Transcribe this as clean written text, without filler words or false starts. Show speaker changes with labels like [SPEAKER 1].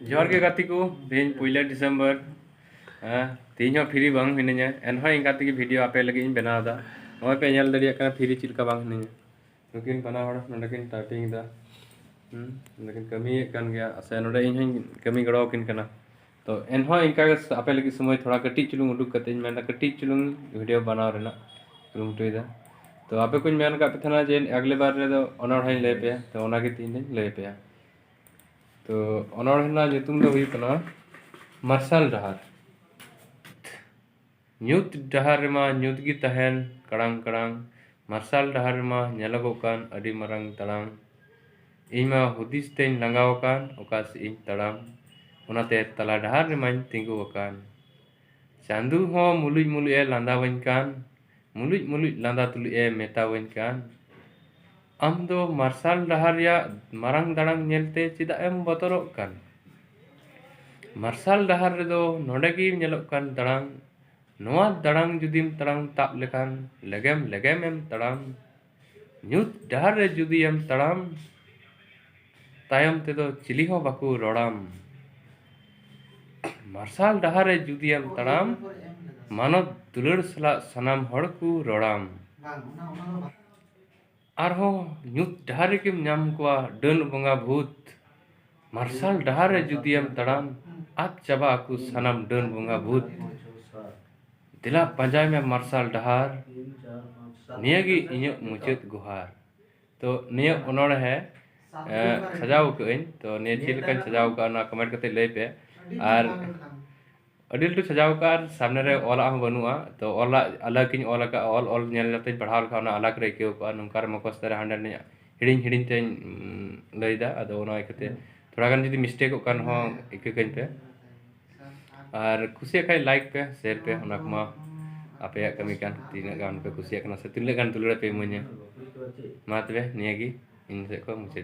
[SPEAKER 1] जोहार के गाती को तेज पहिला डिसेम्बर तेज फ्री बांग हिनाया एनहो इन गाती की वीडियो आपे लगे इन बनाव दा नय पे नेल दरिया का फ्री चिलका बांग हिनाया नुकिन बना हड़ नडकिन टाइपिंग दा लेकिन कमी कान गया से नोडे इन हई कमी गड़ो किन कना तो एनहो इनका आपे लगे समय थोड़ा कटी चुलुंग उडुक कते इन मेना कटी चुलुंग वीडियो बनाव रेना कुरुमुटुई दा तो आपे कुछ मेन का पे थना जे अगले बार रे दो ऑनर हई ले पे तो ओना के तीन दिन ले पे तो ऑनर नितुम दो हुई कना मार्शल डहार ᱧᱩᱛ ᱰᱟᱦᱟᱨ ᱨᱮᱢᱟ ᱧᱩᱛ ᱜᱮ ᱛᱟᱦᱮᱱ ᱠᱟᱲᱟᱝ ᱠᱟᱲᱟᱝ ᱢᱟᱨᱥᱟᱞ ᱰᱟᱦᱟर ᱨᱮᱢᱟ ᱧᱮᱞᱚᱜᱚᱜ ᱠᱟᱱ ᱟᱹᱰᱤ ᱢᱟᱨᱟᱝ ᱛᱟᱲᱟᱢ ᱤᱧ ᱢᱟ ᱦᱩᱫᱤᱥ ᱛᱮᱧ ᱞᱟᱸᱜᱟᱣ ᱟᱠᱟᱱ ᱚᱠᱟ ᱥᱮᱫ ᱤᱧ ᱛᱟᱲᱟᱢ ᱚᱱᱟᱛᱮ ᱛᱟᱞᱟ ᱰᱟᱦᱟᱨ ᱨᱮᱢᱟᱧ ᱛᱤᱸᱜᱩ ᱟᱠᱟᱱ ᱪᱟᱸᱫᱩ ᱦᱚᱸ ᱢᱩᱞᱩᱡ ᱢᱩᱞᱩᱡ ᱮ ᱞᱟᱸᱫᱟᱣᱟᱹᱧ ᱠᱟᱱ ᱢᱩᱞᱩᱡ ᱢᱩᱞᱩᱡ ᱞᱟᱸᱫᱟ ᱛᱩᱞᱩᱡ ᱮ ᱢᱮᱛᱟᱣᱟᱹᱧ ᱠᱟᱱ ᱟᱢ ᱫᱚ ᱢᱟᱨᱥᱟᱞ ᱰᱟᱦᱟᱨ ᱨᱮᱭᱟᱜ ᱢᱟᱨᱟᱝ ᱫᱟᱲᱟᱝ ᱧᱮᱞᱛᱮ ᱪᱮᱫᱟᱜ ᱮᱢ ᱵᱚᱛᱚᱨᱚᱜ ᱠᱟᱱ ᱢᱟᱨᱥᱟᱞ ᱰᱟᱦᱟᱨ ᱨᱮᱫᱚ ᱱᱚᱰᱮ ᱜᱮ ᱧᱮᱞᱚᱜ ᱠᱟन ᱫᱟᱲᱟᱝ नोआ दड़ांग जुदीम तड़ांग ताप लेकान लेगेम लेगेम एम तड़ाम ᱧᱩᱛ डहार रे जुदी एम तड़ाम तायम तेदो चिली हो बाकू रोड़ाम मार्शल डहार रे जुदी एम तड़ाम मानव दुलड़ सला सनाम हड़ को रोड़ाम आरहो ᱧᱩᱛ डहार रे किम नाम कोआ डन बंगा भूत मार्शल डहार रे जुदी एम तड़ाम आप चबा आकू सनाम डन बंगा भूत दिला पंजाय में मार्शल डहार नियगी इᱧ मुचाद गुहार तो निय ओनोड़ है सजाव कइन तो निय चिलका सजाव का ना कमेंट करते लय पे और अडिल तो सजाव का सामने रे ओला हम बनुआ तो ओला अलग किन ओला का ऑल नेल लते पढ़ाव का ना अलग रे केउ का नंकार मकस तरह हंडे ने हिडिन हिडिन ते लयदा अदो ओना एकते थोड़ा गान जदी मिस्टेक कान हो इके कइन पे और खुशी खाई लाइक पे शेयर पे ओना आपे कमी कान तीना गान पे खुशी कना से तिनले गान तुलड़े पे मने मा तबे नियागी इन से को मुझे